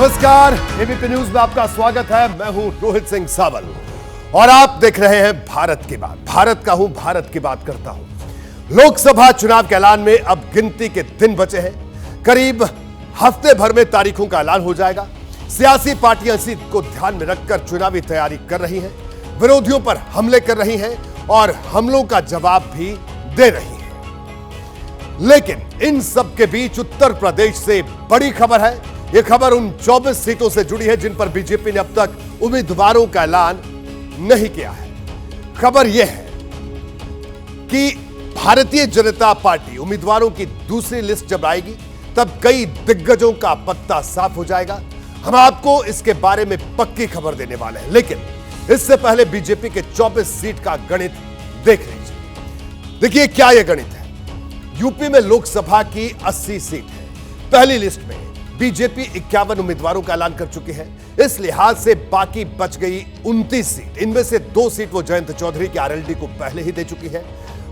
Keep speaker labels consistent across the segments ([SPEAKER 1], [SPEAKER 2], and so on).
[SPEAKER 1] नमस्कार, ABP news में आपका स्वागत है। मैं हूं रोहित सिंह सावल और आप देख रहे हैं भारत की बात। भारत का हूं, भारत की बात करता हूं। लोकसभा चुनाव के ऐलान में अब गिनती के दिन बचे हैं। करीब हफ्ते भर में तारीखों का ऐलान हो जाएगा। सियासी पार्टियां इसी को ध्यान में रखकर चुनावी तैयारी कर रही हैं, विरोधियों पर हमले कर रही हैं और हमलों का जवाब भी दे रही हैं। लेकिन इन सब के बीच उत्तर प्रदेश से बड़ी खबर है। यह खबर उन 24 सीटों से जुड़ी है जिन पर बीजेपी ने अब तक उम्मीदवारों का ऐलान नहीं किया है। खबर यह है कि भारतीय जनता पार्टी उम्मीदवारों की दूसरी लिस्ट जब आएगी तब कई दिग्गजों का पत्ता साफ हो जाएगा। हम आपको इसके बारे में पक्की खबर देने वाले हैं, लेकिन इससे पहले बीजेपी के 24 सीट का गणित देख लीजिए। देखिए क्या यह गणित है। यूपी में लोकसभा की 80 सीट है। पहली लिस्ट में बीजेपी 51 उम्मीदवारों का ऐलान कर चुकी है। इस लिहाज से बाकी बच गई 29 सीट। इनमें से 2 सीट वो जयंत चौधरी की आरएलडी को पहले ही दे चुकी है।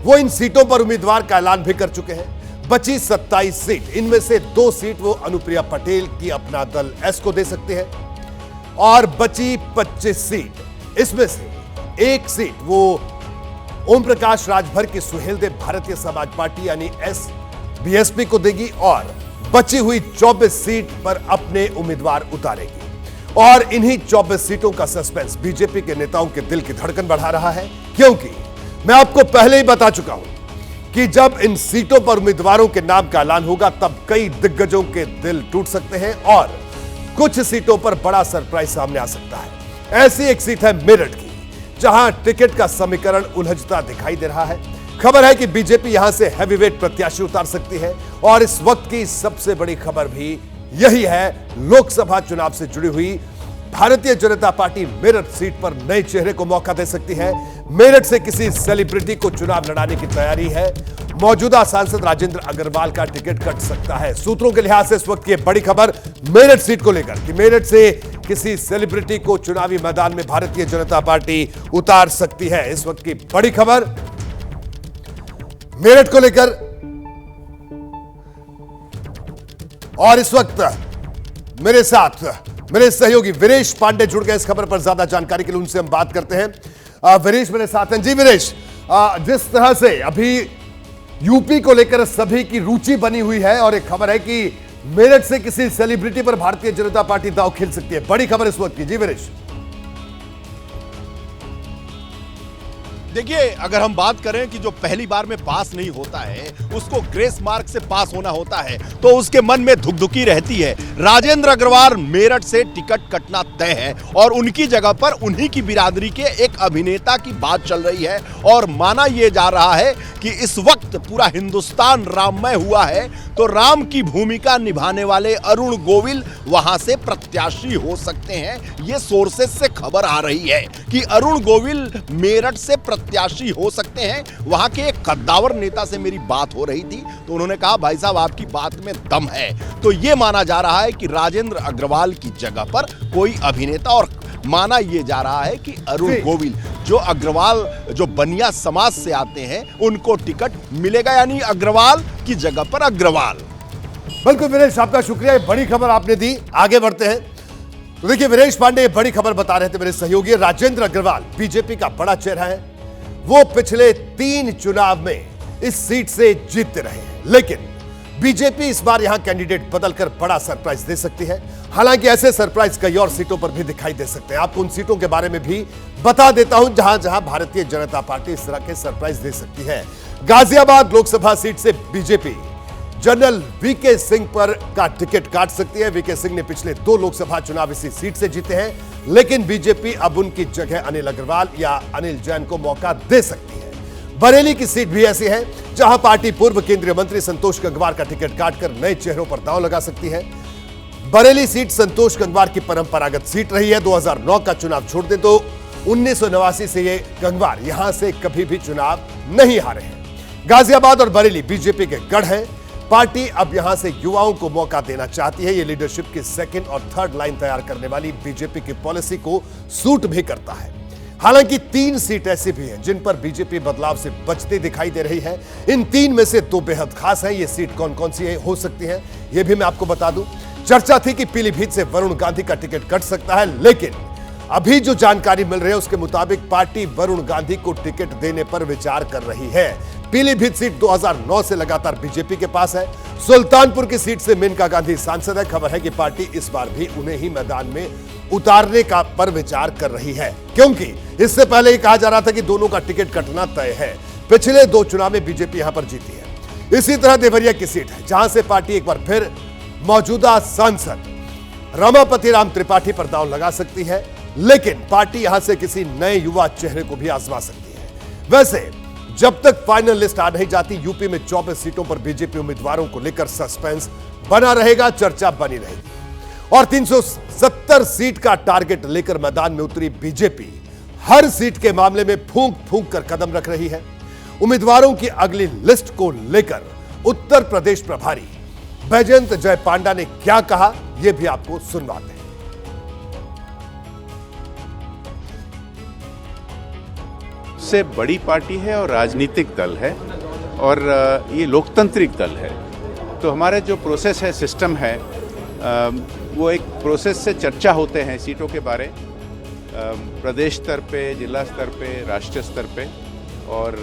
[SPEAKER 1] वो इन सीटों पर उम्मीदवार का ऐलान भी कर चुके हैं। बची 27 सीट, इनमें से 2 सीट वो अनुप्रिया पटेल की अपना दल एस को दे सकते हैं और बची 25 सीट, इसमें से 1 सीट वो ओम प्रकाश राजभर की सुहेलदेव भारतीय समाज पार्टी यानी एस बीएसपी को देगी और बची हुई 24 सीट पर अपने उम्मीदवार उतारेगी। और इन्हीं 24 सीटों का सस्पेंस बीजेपी के नेताओं के दिल की धड़कन बढ़ा रहा है, क्योंकि मैं आपको पहले ही बता चुका हूं कि जब इन सीटों पर उम्मीदवारों के नाम का ऐलान होगा तब कई दिग्गजों के दिल टूट सकते हैं और कुछ सीटों पर बड़ा सरप्राइज सामने आ सकता है। ऐसी एक सीट है मेरठ की, जहां टिकट का समीकरण उलझता दिखाई दे रहा है। खबर है कि बीजेपी यहां से हैवीवेट प्रत्याशी उतार सकती है और इस वक्त की सबसे बड़ी खबर भी यही है। लोकसभा चुनाव से जुड़ी हुई भारतीय जनता पार्टी मेरठ सीट पर नए चेहरे को मौका दे सकती है। मेरठ से किसी सेलिब्रिटी को चुनाव लड़ाने की तैयारी है। मौजूदा सांसद राजेंद्र अग्रवाल का टिकट कट सकता है। सूत्रों के लिहाज से इस वक्त की बड़ी खबर मेरठ सीट को लेकर कि मेरठ से किसी सेलिब्रिटी को चुनावी मैदान में भारतीय जनता पार्टी उतार सकती है। इस वक्त की बड़ी खबर मेरठ को लेकर। और इस वक्त मेरे साथ मेरे सहयोगी वीरेश पांडे जुड़ गए इस खबर पर ज्यादा जानकारी के लिए। उनसे हम बात करते हैं। वीरेश मेरे साथ हैं। जी वीरेश, जिस तरह से अभी यूपी को लेकर सभी की रुचि बनी हुई है और एक खबर है कि मेरठ से किसी सेलिब्रिटी पर भारतीय जनता पार्टी दांव खेल सकती है, बड़ी खबर इस वक्त की। जी वीरेश।
[SPEAKER 2] देखिए, अगर हम बात करें कि जो पहली बार में पास नहीं होता है उसको ग्रेस मार्क से पास होना होता है तो उसके मन में धुकधुकी रहती है। राजेंद्र अग्रवाल मेरठ से टिकट कटना तय है और उनकी जगह पर उन्हीं की बिरादरी के एक अभिनेता की बात चल रही है और माना यह जा रहा है कि इस वक्त पूरा हिंदुस्तान राममय हुआ है तो राम की भूमिका निभाने वाले अरुण गोविल वहां से प्रत्याशी हो सकते हैं। यह सोर्सेस से खबर आ रही है कि अरुण गोविल मेरठ से प्रत्याशी हो सकते हैं। वहां के एक कद्दावर नेता से मेरी बात हो रही थी तो उन्होंने कहा भाई साहब आपकी बात में दम है। तो यह माना जा रहा है कि राजेंद्र अग्रवाल की जगह पर कोई अभिनेता, और माना यह जा रहा है कि अरुण गोविल जो अग्रवाल जो बनिया समाज से आते हैं उनको टिकट मिलेगा, यानी अग्रवाल की जगह पर अग्रवाल।
[SPEAKER 1] बिल्कुल वीरेश, आपका शुक्रिया, बड़ी खबर आपने दी। आगे बढ़ते हैं। तो देखिए वीरेश पांडे बड़ी खबर बता रहे थे मेरे सहयोगी। राजेंद्र अग्रवाल बीजेपी का बड़ा चेहरा है। वो पिछले 3 चुनाव में इस सीट से जीतते रहे हैं, लेकिन बीजेपी इस बार यहां कैंडिडेट बदलकर बड़ा सरप्राइज दे सकती है। हालांकि ऐसे सरप्राइज कई और सीटों पर भी दिखाई दे सकते हैं। आपको उन सीटों के बारे में भी बता देता हूं जहां जहां भारतीय जनता पार्टी इस तरह के सरप्राइज दे सकती है। गाजियाबाद लोकसभा सीट से बीजेपी जनरल वीके सिंह पर का टिकट काट सकती है। वीके सिंह ने पिछले 2 लोकसभा चुनाव इसी सीट से जीते हैं, लेकिन बीजेपी अब उनकी जगह अनिल अग्रवाल या अनिल जैन को मौका दे सकती है। बरेली की सीट भी ऐसी है जहां पार्टी पूर्व केंद्रीय मंत्री संतोष गंगवार का टिकट काटकर नए चेहरों पर दांव लगा सकती है। बरेली सीट संतोष गंगवार की परंपरागत सीट रही है। 2009 का चुनाव छोड़ दें तो 1989 से ये गंगवार यहां से कभी भी चुनाव नहीं हारे हैं। गाजियाबाद और बरेली बीजेपी के गढ़ हैं। पार्टी अब यहां से युवाओं को मौका देना चाहती है। यह लीडरशिप की 2nd और 3rd लाइन तैयार करने वाली बीजेपी की पॉलिसी को सूट भी करता है। हालांकि 3 सीट ऐसी भी हैं जिन पर बीजेपी बदलाव से बचती दिखाई दे रही है। इन 3 में से 2 बेहद खास हैं। ये सीट कौन कौन सी हो सकती हैं, ये भी मैं आपको बता दूं। चर्चा थी कि पीलीभीत से वरुण गांधी का टिकट कट सकता है, लेकिन अभी जो जानकारी मिल रही है उसके मुताबिक पार्टी वरुण गांधी को टिकट देने पर विचार कर रही है। पीलीभीत सीट 2009 से लगातार बीजेपी के पास है। सुल्तानपुर की सीट से मेनका गांधी सांसद है। खबर है कि पार्टी इस बार भी उन्हें ही मैदान में उतारने का पर विचार कर रही है, क्योंकि इससे पहले ही कहा जा रहा था कि दोनों का टिकट कटना तय है। पिछले 2 चुनाव में बीजेपी यहां पर जीती है। इसी तरह देवरिया की सीट है, जहां से पार्टी एक बार फिर मौजूदा सांसद रमापति राम त्रिपाठी पर दांव लगा सकती है, लेकिन पार्टी यहां से किसी नए युवा चेहरे को भी आजमा सकती है। वैसे जब तक फाइनल लिस्ट आ नहीं जाती, यूपी में 24 सीटों पर बीजेपी उम्मीदवारों को लेकर सस्पेंस बना रहेगा, चर्चा बनी रहेगी। और 370 सीट का टारगेट लेकर मैदान में उतरी बीजेपी हर सीट के मामले में फूंक फूंक कर कदम रख रही है। उम्मीदवारों की अगली लिस्ट को लेकर उत्तर प्रदेश प्रभारी बैजयंत जय पांडा ने क्या कहा, यह भी आपको सुनवाते हैं।
[SPEAKER 3] से बड़ी पार्टी है और राजनीतिक दल है और ये लोकतांत्रिक दल है, तो हमारे जो प्रोसेस है, सिस्टम है, वो एक प्रोसेस से चर्चा होते हैं सीटों के बारे, प्रदेश स्तर पे, जिला स्तर पे, राष्ट्रीय स्तर पे, और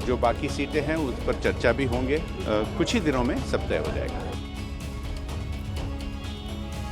[SPEAKER 3] जो बाकी सीटें हैं उस पर चर्चा भी होंगे। कुछ ही दिनों में सब तय हो जाएगा।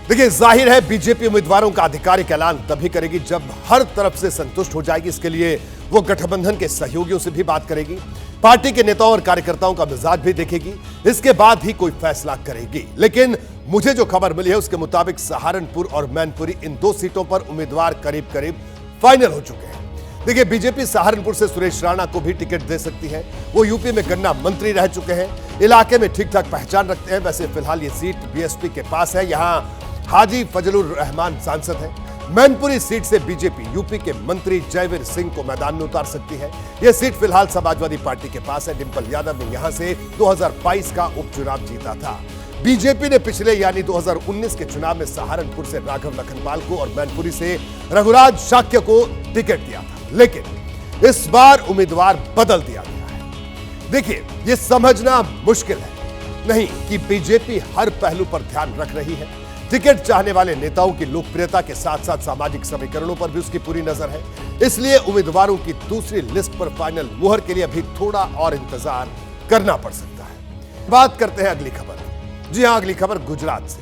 [SPEAKER 1] देखिए, जाहिर है बीजेपी उम्मीदवारों का आधिकारिक ऐलान तभी करेगी जब हर तरफ से संतुष्ट हो जाएगी। इसके लिए वो गठबंधन के सहयोगियों से भी बात करेगी, पार्टी के नेताओं और कार्यकर्ताओं का मिजाज भी देखेगी, इसके बाद ही कोई फैसला करेगी। लेकिन मुझे जो खबर मिली है उसके मुताबिक सहारनपुर और मैनपुरी, इन 2 सीटों पर उम्मीदवार करीब करीब फाइनल हो चुके हैं। देखिए, बीजेपी सहारनपुर से सुरेश राणा को भी टिकट दे सकती है। वो यूपी में गन्ना मंत्री रह चुके हैं, इलाके में ठीक ठाक पहचान रखते हैं। वैसे फिलहाल ये सीट बीएसपी के पास है, यहां हाजी फजलुर रहमान सांसद है। मैनपुरी सीट से बीजेपी यूपी के मंत्री जयवीर सिंह को मैदान में उतार सकती है। यह सीट फिलहाल समाजवादी पार्टी के पास है। डिंपल यादव ने यहां से 2022 का उपचुनाव जीता था। बीजेपी ने पिछले यानी 2019 के चुनाव में सहारनपुर से राघव लखनपाल को और मैनपुरी से रघुराज शाक्य को टिकट दिया था, लेकिन इस बार उम्मीदवार बदल दिया गया है। देखिए, यह समझना मुश्किल है नहीं कि बीजेपी हर पहलू पर ध्यान रख रही है। टिकट चाहने वाले नेताओं की लोकप्रियता के साथ साथ सामाजिक समीकरणों पर भी उसकी पूरी नजर है। इसलिए उम्मीदवारों की दूसरी लिस्ट पर फाइनल मुहर के लिए अभी थोड़ा और इंतजार करना पड़ सकता है। बात करते हैं अगली खबर। जी हां, अगली खबर गुजरात से,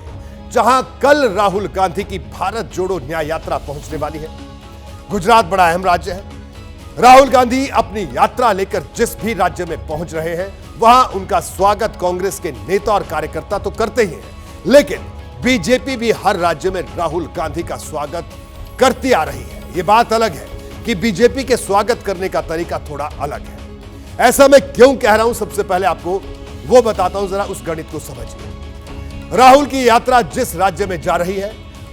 [SPEAKER 1] जहां कल राहुल गांधी की भारत जोड़ो न्याय यात्रा पहुंचने वाली है। गुजरात बड़ा अहम राज्य है। राहुल गांधी अपनी यात्रा लेकर जिस भी राज्य में पहुंच रहे हैं, वहां उनका स्वागत कांग्रेस के नेता और कार्यकर्ता तो करते ही हैं, लेकिन बीजेपी भी हर राज्य में राहुल गांधी का स्वागत करती आ रही है। यह बात अलग है कि बीजेपी के स्वागत करने का तरीका थोड़ा अलग है। ऐसा मैं क्यों कह रहा हूं, सबसे पहले आपको वो बताता हूं, जरा उस गणित को समझिए। राहुल की यात्रा जिस राज्य में जा रही है,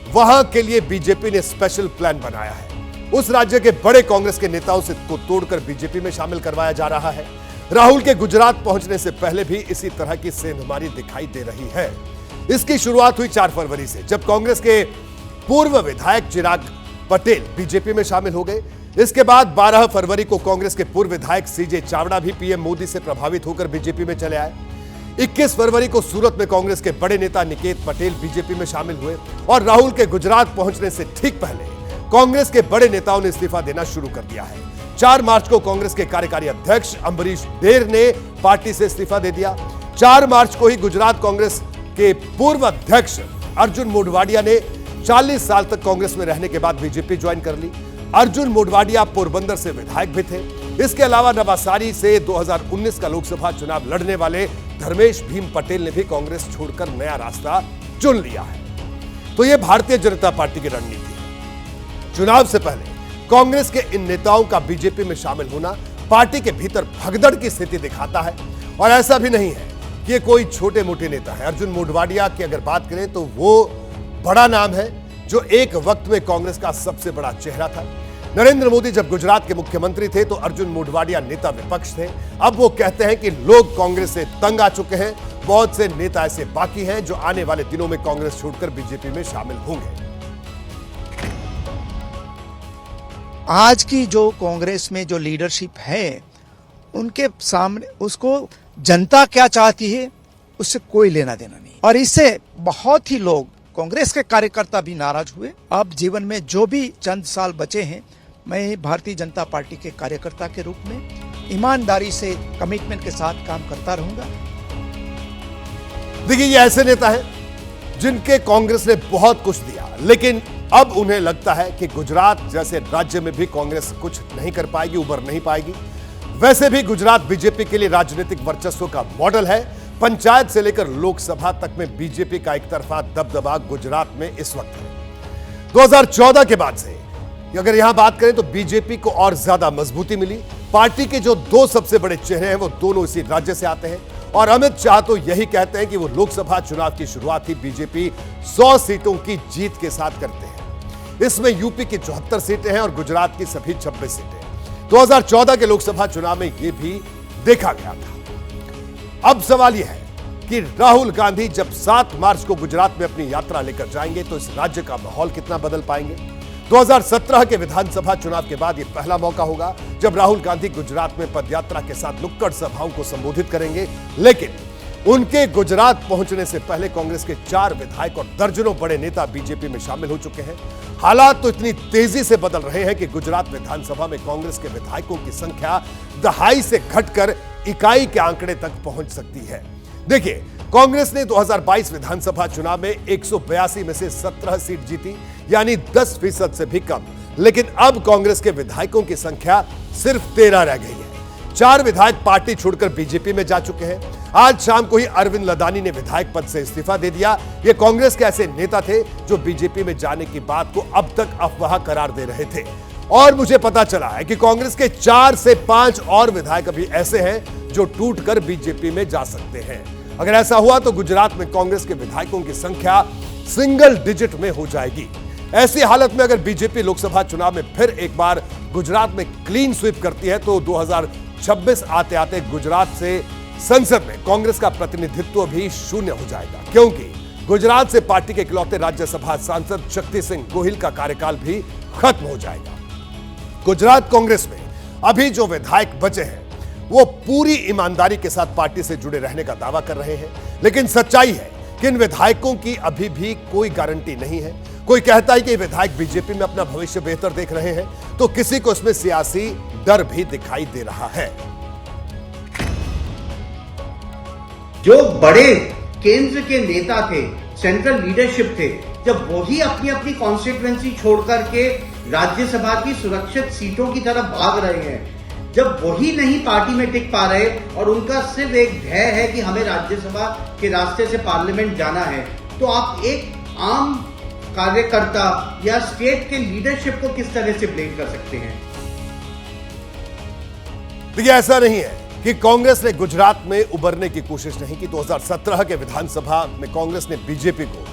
[SPEAKER 1] वहां के लिए बीजेपी ने स्पेशल प्लान बनाया है। उस राज्य के बड़े कांग्रेस के नेताओं से को तोड़कर बीजेपी में शामिल करवाया जा रहा है। राहुल के गुजरात पहुंचने से पहले भी इसी तरह की सेंधमारी दिखाई दे रही है। इसकी शुरुआत हुई 4 फरवरी से, जब कांग्रेस के पूर्व विधायक चिराग पटेल बीजेपी में शामिल हो गए। इसके बाद 12 फरवरी को कांग्रेस के पूर्व विधायक सीजे चावड़ा भी पीएम मोदी से प्रभावित होकर बीजेपी में चले आए। 21 फरवरी को सूरत में कांग्रेस के बड़े नेता निकेत पटेल बीजेपी में शामिल हुए और राहुल के गुजरात पहुंचने से ठीक पहले कांग्रेस के बड़े नेताओं ने इस्तीफा देना शुरू कर दिया है। 4 मार्च को कांग्रेस के कार्यकारी अध्यक्ष अम्बरीश देर ने पार्टी से इस्तीफा दे दिया। 4 मार्च को ही गुजरात कांग्रेस के पूर्व अध्यक्ष अर्जुन मोढवाडिया ने 40 साल तक कांग्रेस में रहने के बाद बीजेपी ज्वाइन कर ली। अर्जुन मोढवाडिया पोरबंदर से विधायक भी थे। इसके अलावा नवासारी से 2019 का लोकसभा चुनाव लड़ने वाले धर्मेश भीम पटेल ने भी कांग्रेस छोड़कर नया रास्ता चुन लिया है। तो यह भारतीय जनता पार्टी की रणनीति है। चुनाव से पहले कांग्रेस के इन नेताओं का बीजेपी में शामिल होना पार्टी के भीतर भगदड़ की स्थिति दिखाता है। और ऐसा भी नहीं है कि कोई छोटे मोटे नेता है। अर्जुन मोढवाडिया की अगर बात करें तो वो बड़ा नाम है, जो एक वक्त में कांग्रेस का सबसे बड़ा चेहरा था। नरेंद्र मोदी जब गुजरात के मुख्यमंत्री थे तो अर्जुन मोढवाडिया नेता विपक्ष थे। अब वो कहते हैं कि लोग कांग्रेस से तंग आ चुके हैं। बहुत से नेता ऐसे बाकी हैं जो आने वाले दिनों में कांग्रेस छोड़कर बीजेपी में शामिल होंगे।
[SPEAKER 4] आज की जो कांग्रेस में जो लीडरशिप है, उनके सामने उसको जनता क्या चाहती है उससे कोई लेना देना नहीं। और इससे बहुत ही लोग कांग्रेस के कार्यकर्ता भी नाराज हुए। अब जीवन में जो भी चंद साल बचे हैं, मैं भारतीय जनता पार्टी के कार्यकर्ता के रूप में ईमानदारी से, कमिटमेंट के साथ काम करता रहूंगा।
[SPEAKER 1] देखिए, ये ऐसे नेता हैं जिनके कांग्रेस ने बहुत कुछ दिया, लेकिन अब उन्हें लगता है कि गुजरात जैसे राज्य में भी कांग्रेस कुछ नहीं कर पाएगी, उभर नहीं पाएगी। वैसे भी गुजरात बीजेपी के लिए राजनीतिक वर्चस्व का मॉडल है। पंचायत से लेकर लोकसभा तक में बीजेपी का एक तरफा दबदबा गुजरात में इस वक्त है। 2014 के बाद से अगर यहां बात करें तो बीजेपी को और ज्यादा मजबूती मिली। पार्टी के जो दो सबसे बड़े चेहरे हैं वो दोनों इसी राज्य से आते हैं, और अमित शाह तो यही कहते हैं कि वो लोकसभा चुनाव की शुरुआत ही बीजेपी 100 सीटों की जीत के साथ करते हैं। इसमें यूपी की 74 सीटें हैं और गुजरात की सभी 26 सीटें। 2014 के लोकसभा चुनाव में यह भी देखा गया था। अब सवाल यह है कि राहुल गांधी जब 7 मार्च को गुजरात में अपनी यात्रा लेकर जाएंगे तो इस राज्य का माहौल कितना बदल पाएंगे। 2017 के विधानसभा चुनाव के बाद यह पहला मौका होगा जब राहुल गांधी गुजरात में पदयात्रा के साथ नुक्कड़ सभाओं को संबोधित करेंगे, लेकिन उनके गुजरात पहुंचने से पहले कांग्रेस के 4 विधायक और दर्जनों बड़े नेता बीजेपी में शामिल हो चुके हैं। हालात तो इतनी तेजी से बदल रहे हैं कि गुजरात विधानसभा में कांग्रेस के विधायकों की संख्या दहाई से घटकर इकाई के आंकड़े तक पहुंच सकती है। देखिए, कांग्रेस ने 2022 विधानसभा चुनाव में 182 में से 17 सीट जीती, यानी 10% से भी कम। लेकिन अब कांग्रेस के विधायकों की संख्या सिर्फ 13 रह गई है। 4 विधायक पार्टी छोड़कर बीजेपी में जा चुके हैं। आज शाम को ही अरविंद लदानी ने विधायक पद से इस्तीफा दे दिया। ये कांग्रेस के ऐसे नेता थे जो बीजेपी में जाने की बात को अब तक अफवाह करार दे रहे थे। और मुझे पता चला है कि कांग्रेस के 4 से 5 और विधायक अभी ऐसे हैं जो टूटकर बीजेपी में जा सकते हैं। अगर ऐसा हुआ तो गुजरात में कांग्रेस के विधायकों की संख्या सिंगल डिजिट में हो जाएगी। ऐसी हालत में अगर बीजेपी लोकसभा चुनाव में फिर एक बार गुजरात में क्लीन स्वीप करती है तो 2026 आते आते गुजरात से संसद में कांग्रेस का प्रतिनिधित्व भी शून्य हो जाएगा, क्योंकि गुजरात से पार्टी के इकलौते राज्यसभा सांसद शक्ति सिंह गोहिल का कार्यकाल भी खत्म हो जाएगा। गुजरात कांग्रेस में अभी जो विधायक बचे हैं वो पूरी ईमानदारी के साथ पार्टी से जुड़े रहने का दावा कर रहे हैं, लेकिन सच्चाई है कि इन विधायकों की अभी भी कोई गारंटी नहीं है। कोई कहता है कि विधायक बीजेपी में अपना भविष्य बेहतर देख रहे हैं, तो किसी को इसमें सियासी डर भी दिखाई दे रहा है।
[SPEAKER 5] जो बड़े केंद्र के नेता थे, सेंट्रल लीडरशिप थे, जब वही अपनी अपनी कॉन्स्टिट्यूएंसी छोड़ करके राज्यसभा की सुरक्षित सीटों की तरफ भाग रहे हैं, जब वही नहीं पार्टी में टिक पा रहे और उनका सिर्फ एक ध्येय है कि हमें राज्यसभा के रास्ते से पार्लियामेंट जाना है, तो आप एक आम कार्यकर्ता या स्टेट के लीडरशिप को किस तरह से ब्लेम कर सकते हैं?
[SPEAKER 1] देखिए, ऐसा नहीं है कि कांग्रेस ने गुजरात में उबरने की कोशिश नहीं की। 2017 के विधानसभा में कांग्रेस ने बीजेपी को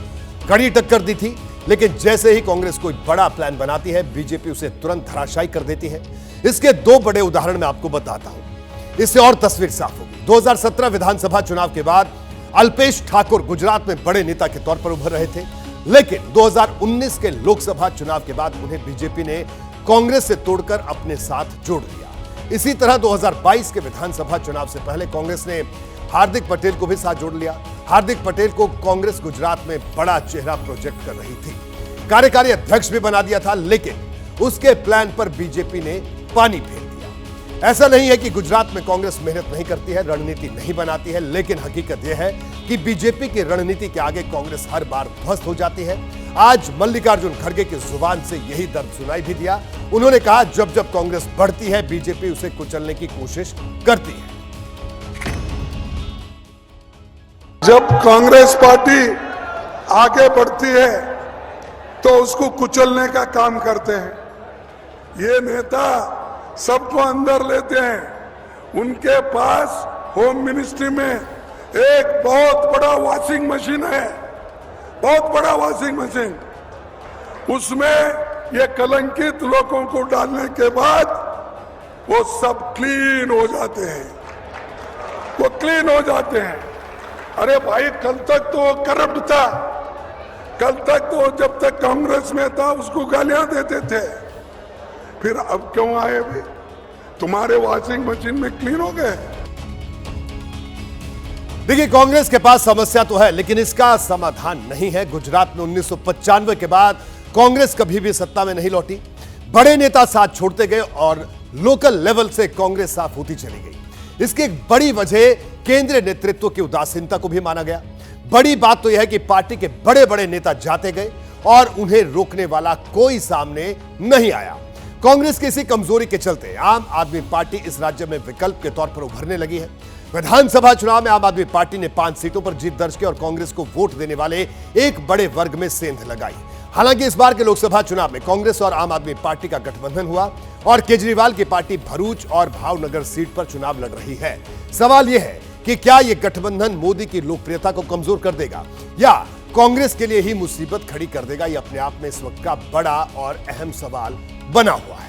[SPEAKER 1] कड़ी टक्कर दी थी, लेकिन जैसे ही कांग्रेस कोई बड़ा प्लान बनाती है, बीजेपी उसे तुरंत धराशायी कर देती है। इसके 2 बड़े उदाहरण मैं आपको बताता हूं, इससे और तस्वीर साफ होगी। 2017 विधानसभा चुनाव के बाद अल्पेश ठाकुर गुजरात में बड़े नेता के तौर पर उभर रहे थे, लेकिन 2019 के लोकसभा चुनाव के बाद उन्हें बीजेपी ने कांग्रेस से तोड़कर अपने साथ जोड़ लिया। इसी तरह 2022 के विधानसभा चुनाव से पहले कांग्रेस ने हार्दिक पटेल को भी साथ जोड़ लिया। हार्दिक पटेल को कांग्रेस गुजरात में बड़ा चेहरा प्रोजेक्ट कर रही थी, कार्यकारी अध्यक्ष भी बना दिया था, लेकिन उसके प्लान पर बीजेपी ने पानी फेर दिया। ऐसा नहीं है कि गुजरात में कांग्रेस मेहनत नहीं करती है, रणनीति नहीं बनाती है, लेकिन हकीकत यह है कि बीजेपी की रणनीति के आगे कांग्रेस हर बार ध्वस्त हो जाती है। आज मल्लिकार्जुन खड़गे की जुबान से यही दर्द सुनाई भी दिया। उन्होंने कहा, जब जब कांग्रेस बढ़ती है, बीजेपी उसे कुचलने की कोशिश करती है।
[SPEAKER 6] जब कांग्रेस पार्टी आगे बढ़ती है तो उसको कुचलने का काम करते हैं। ये नेता सबको अंदर लेते हैं। उनके पास होम मिनिस्ट्री में एक बहुत बड़ा वॉशिंग मशीन है, बहुत बड़ा वॉशिंग मशीन। उसमें ये कलंकित लोगों को डालने के बाद वो सब क्लीन हो जाते हैं, वो क्लीन हो जाते हैं। अरे भाई, कल तक तो वो करप्ट था, कल तक तो जब तक कांग्रेस में था उसको गालियां देते थे, फिर अब क्यों आए भाई? तुम्हारे वॉशिंग मशीन में क्लीन हो गए।
[SPEAKER 1] देखिए, कांग्रेस के पास समस्या तो है, लेकिन इसका समाधान नहीं है। गुजरात में 1995 के बाद कांग्रेस कभी भी सत्ता में नहीं लौटी। बड़े नेता साथ छोड़ते गए और लोकल लेवल से कांग्रेस साफ होती चली गई। इसकी एक बड़ी वजह केंद्रीय नेतृत्व की उदासीनता को भी माना गया। बड़ी बात तो यह है कि पार्टी के बड़े बड़े नेता जाते गए और उन्हें रोकने वाला कोई सामने नहीं आया। कांग्रेस की इसी कमजोरी के चलते आम आदमी पार्टी इस राज्य में विकल्प के तौर पर उभरने लगी है। विधानसभा चुनाव में आम आदमी पार्टी ने 5 सीटों पर जीत दर्ज की और कांग्रेस को वोट देने वाले एक बड़े वर्ग में सेंध लगाई। हालांकि इस बार के लोकसभा चुनाव में कांग्रेस और आम आदमी पार्टी का गठबंधन हुआ और केजरीवाल की पार्टी भरूच और भावनगर सीट पर चुनाव लड़ रही है। सवाल यह है कि क्या यह गठबंधन मोदी की लोकप्रियता को कमजोर कर देगा या कांग्रेस के लिए ही मुसीबत खड़ी कर देगा? यह अपने आप में इस वक्त का बड़ा और अहम सवाल बना हुआ है।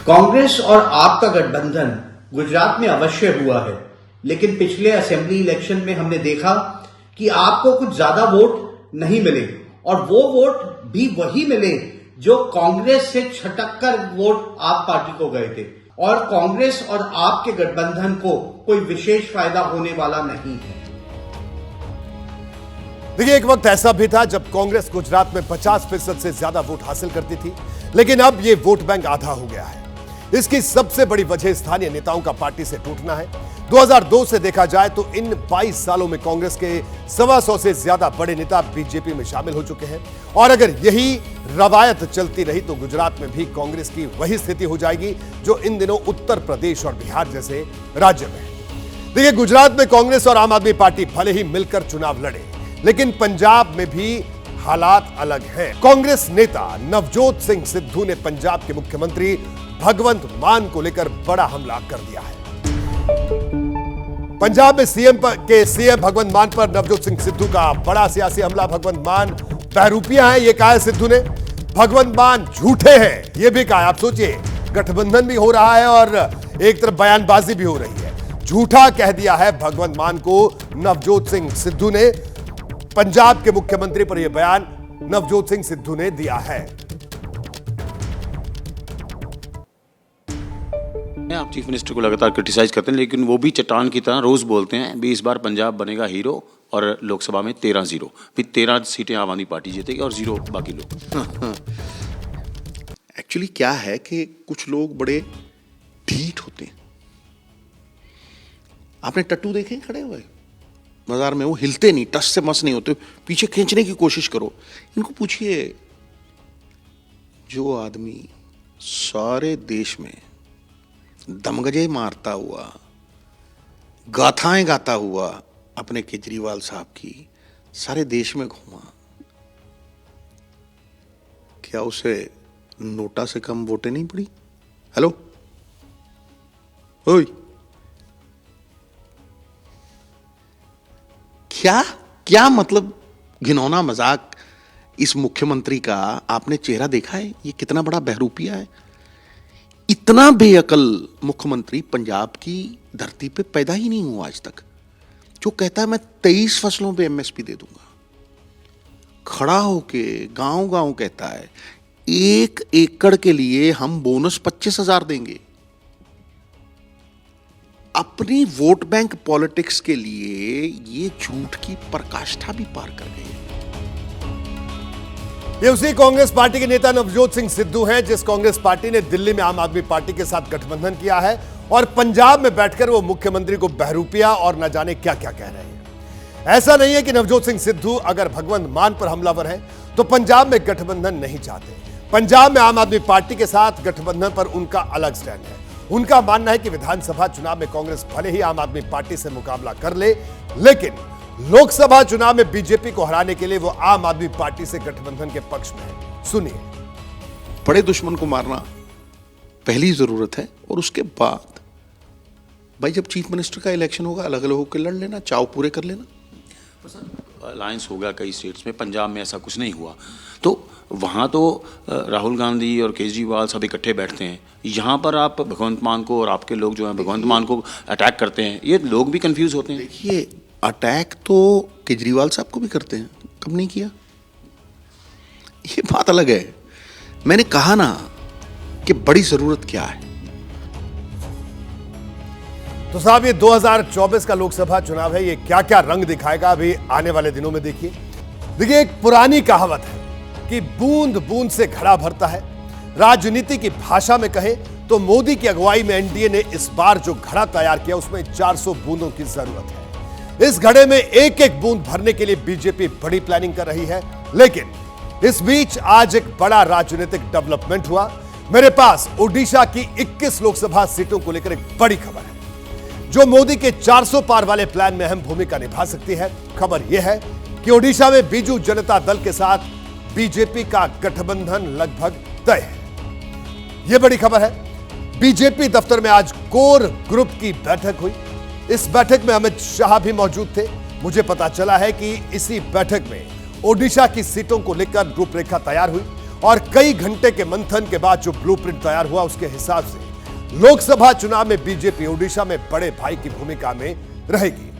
[SPEAKER 5] कांग्रेस और आप का गठबंधन गुजरात में अवश्य हुआ है, लेकिन पिछले असेंबली इलेक्शन में हमने देखा कि आपको कुछ ज्यादा वोट नहीं मिले और वो वोट भी वही मिले जो कांग्रेस से छटक कर वोट आप पार्टी को गए थे और कांग्रेस और आपके गठबंधन को कोई विशेष फायदा होने वाला नहीं है।
[SPEAKER 1] देखिए, एक वक्त ऐसा भी था जब कांग्रेस गुजरात में 50% से ज्यादा वोट हासिल करती थी, लेकिन अब यह वोट बैंक आधा हो गया है। इसकी सबसे बड़ी वजह स्थानीय नेताओं का पार्टी से टूटना है। 2002 से देखा जाए तो इन 22 सालों में कांग्रेस के 125 से ज्यादा बड़े नेता बीजेपी में शामिल हो चुके हैं और अगर यही रवायत चलती रही तो गुजरात में भी कांग्रेस की वही स्थिति हो जाएगी जो इन दिनों उत्तर प्रदेश और बिहार जैसे राज्य में है। देखिए, गुजरात में कांग्रेस और आम आदमी पार्टी भले ही मिलकर चुनाव लड़े, लेकिन पंजाब में भी हालात अलग हैं। कांग्रेस नेता नवजोत सिंह सिद्धू ने पंजाब के मुख्यमंत्री भगवंत मान को लेकर बड़ा हमला कर दिया है। पंजाब में सीएम भगवंत मान पर नवजोत सिंह सिद्धू का बड़ा सियासी हमला। भगवंत मान बहरूपिया हैं, यह कहा है सिद्धू ने। भगवंत मान झूठे हैं, यह भी कहा है। आप सोचिए, गठबंधन भी हो रहा है और एक तरफ बयानबाजी भी हो रही है। झूठा कह दिया है भगवंत मान को नवजोत सिंह सिद्धू ने। पंजाब के मुख्यमंत्री पर यह बयान नवजोत सिंह सिद्धू ने दिया है।
[SPEAKER 7] आप चीफ मिनिस्टर को लगातार क्रिटिसाइज करते हैं, लेकिन वो भी चट्टान की तरह रोज बोलते हैं भी इस बार पंजाब बनेगा हीरो और लोकसभा में 13-0, फिर 13 सीटें आम आदमी पार्टी जीतेगी और 0 बाकी लोग।
[SPEAKER 2] एक्चुअली क्या है कि कुछ लोग बड़े ढीठ होते हैं। आपने टट्टू देखे खड़े हुए बाजार में, वो हिलते नहीं, टस से मस नहीं होते, पीछे खींचने की कोशिश करो। इनको पूछिए, जो आदमी सारे देश में दमगजे मारता हुआ, गाथाएं गाता हुआ अपने केजरीवाल साहब की सारे देश में घूमा, क्या उसे नोटा से कम वोटें नहीं पड़ी? हेलो ओए, क्या मतलब घिनौना मजाक इस मुख्यमंत्री का आपने चेहरा देखा है? ये कितना बड़ा बहरूपिया है। इतना बेअकल मुख्यमंत्री पंजाब की धरती पे पैदा ही नहीं हुआ आज तक, जो कहता है मैं 23 फसलों पे एमएसपी दे दूंगा। खड़ा होके गांव गांव कहता है 1 एकड़ के लिए हम बोनस 25,000 देंगे। अपनी वोट बैंक पॉलिटिक्स के लिए ये झूठ की पराकाष्ठा भी पार कर गए।
[SPEAKER 1] ये उसी कांग्रेस पार्टी के नेता नवजोत सिंह सिद्धू हैं जिस कांग्रेस पार्टी ने दिल्ली में आम आदमी पार्टी के साथ गठबंधन किया है और पंजाब में बैठकर वो मुख्यमंत्री को बहरूपिया और न जाने क्या क्या कह रहे हैं। ऐसा नहीं है कि नवजोत सिंह सिद्धू अगर भगवंत मान पर हमलावर हैं तो पंजाब में गठबंधन नहीं चाहते। पंजाब में आम आदमी पार्टी के साथ गठबंधन पर उनका अलग स्टैंड है। उनका मानना है कि विधानसभा चुनाव में कांग्रेस भले ही आम आदमी पार्टी से मुकाबला कर ले, लेकिन लोकसभा चुनाव में बीजेपी को हराने के लिए वो आम आदमी पार्टी से गठबंधन के पक्ष में है। सुनिए,
[SPEAKER 2] बड़े दुश्मन को मारना पहली जरूरत है और उसके बाद भाई जब चीफ मिनिस्टर का इलेक्शन होगा अलग अलग होकर लड़ लेना, चाव पूरे कर लेना।
[SPEAKER 7] अलायंस होगा कई स्टेट्स में, पंजाब में ऐसा कुछ नहीं हुआ, तो वहाँ तो राहुल गांधी और केजरीवाल सब इकट्ठे बैठते हैं। यहाँ पर आप भगवंत मान को और आपके लोग जो हैं भगवंत मान को अटैक करते हैं, ये लोग भी कंफ्यूज होते हैं।
[SPEAKER 2] देखिए, अटैक तो केजरीवाल साहब को भी करते हैं, कब नहीं किया, ये बात अलग है। मैंने कहा ना कि बड़ी जरूरत क्या है।
[SPEAKER 1] तो साहब ये 2024 का लोकसभा चुनाव है, ये क्या क्या रंग दिखाएगा अभी आने वाले दिनों में देखिए। देखिए एक पुरानी कहावत है कि बूंद बूंद से घड़ा भरता है। राजनीति की भाषा में कहें तो मोदी की अगुवाई में एनडीए ने इस बार जो घड़ा तैयार किया उसमें 400 बूंदों की जरूरत है। इस घड़े में एक एक बूंद भरने के लिए बीजेपी बड़ी प्लानिंग कर रही है। लेकिन इस बीच आज एक बड़ा राजनीतिक डेवलपमेंट हुआ। मेरे पास ओडिशा की 21 लोकसभा सीटों को लेकर एक बड़ी खबर है जो मोदी के 400 पार वाले प्लान में अहम भूमिका निभा सकती है। खबर यह है कि ओडिशा में बीजू जनता दल के साथ बीजेपी का गठबंधन लगभग तय है। यह बड़ी खबर है। बीजेपी दफ्तर में आज कोर ग्रुप की बैठक हुई। इस बैठक में अमित शाह भी मौजूद थे। मुझे पता चला है कि इसी बैठक में ओडिशा की सीटों को लेकर रूपरेखा तैयार हुई और कई घंटे के मंथन के बाद जो ब्लूप्रिंट तैयार हुआ उसके हिसाब से लोकसभा चुनाव में बीजेपी ओडिशा में बड़े भाई की भूमिका में रहेगी।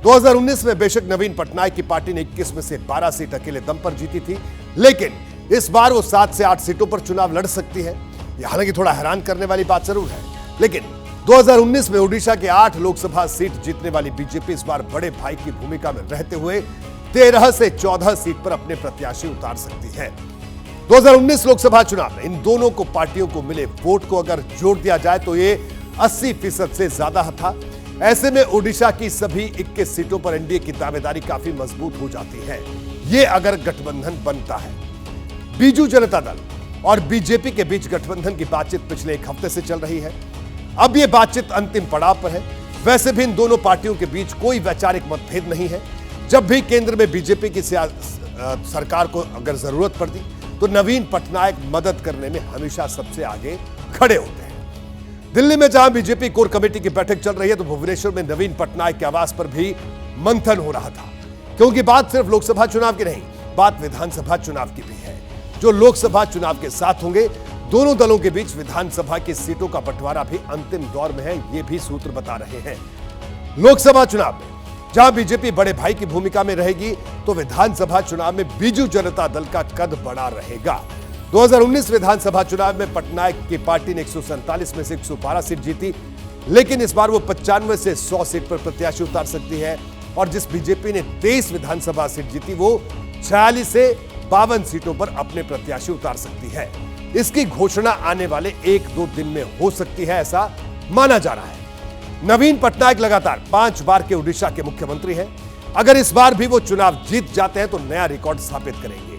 [SPEAKER 1] 2019 में बेशक नवीन पटनायक की पार्टी ने 21 में से 12 सीट अकेले दम पर जीती थी, लेकिन इस बार वो 7 से 8 सीटों पर चुनाव लड़ सकती है। यह हालांकि थोड़ा हैरान करने वाली बात जरूर है, लेकिन 2019 में ओडिशा के 8 लोकसभा सीट जीतने वाली बीजेपी इस बार बड़े भाई की भूमिका में रहते हुए 13 से 14 सीट पर अपने प्रत्याशी उतार सकती है। 2019 लोकसभा चुनाव में इन दोनों को पार्टियों को मिले वोट को अगर जोड़ दिया जाए तो ये 80% से ज्यादा था। ऐसे में ओडिशा की सभी 21 सीटों पर एनडीए की दावेदारी काफी मजबूत हो जाती है। ये अगर गठबंधन बनता है। बीजू जनता दल और बीजेपी के बीच गठबंधन की बातचीत पिछले एक हफ्ते से चल रही है। अब यह बातचीत अंतिम पड़ाव पर है। वैसे भी इन दोनों पार्टियों के बीच कोई वैचारिक मतभेद नहीं है। जब भी केंद्र में बीजेपी की सरकार को अगर जरूरत पड़ती तो नवीन पटनायक मदद करने में हमेशा सबसे आगे खड़े होते हैं। दिल्ली में जहां बीजेपी कोर कमेटी की बैठक चल रही है तो भुवनेश्वर में नवीन पटनायक के आवास पर भी मंथन हो रहा था, क्योंकि बात सिर्फ लोकसभा चुनाव की नहीं, बात विधानसभा चुनाव की भी है। जो लोकसभा चुनाव के साथ होंगे, दोनों दलों के बीच विधानसभा की सीटों का बंटवारा भी अंतिम दौर में है, ये भी सूत्र बता रहे हैं। लोकसभा चुनाव में जहां बीजेपी बड़े भाई की भूमिका में रहेगी तो विधानसभा चुनाव में बीजू जनता दल का कद बड़ा रहेगा। 2019 विधानसभा चुनाव में पटनायक की पार्टी ने 147 में से 112 सीट जीती, लेकिन इस बार वो 95 से 100 सीट पर प्रत्याशी उतार सकती है। और जिस बीजेपी ने 23 विधानसभा सीट जीती वो 46 से 52 सीटों पर अपने प्रत्याशी उतार सकती है। इसकी घोषणा आने वाले 1-2 दिन में हो सकती है, ऐसा माना जा रहा है। नवीन पटनायक लगातार 5 बार के ओडिशा के मुख्यमंत्री हैं। अगर इस बार भी वो चुनाव जीत जाते हैं तो नया रिकॉर्ड स्थापित करेंगे।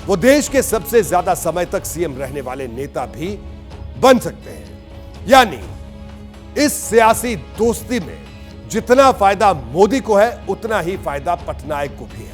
[SPEAKER 1] वो देश के सबसे ज्यादा समय तक सीएम रहने वाले नेता भी बन सकते हैं। यानी इस सियासी दोस्ती में जितना फायदा मोदी को है उतना ही फायदा पटनायक को भी है।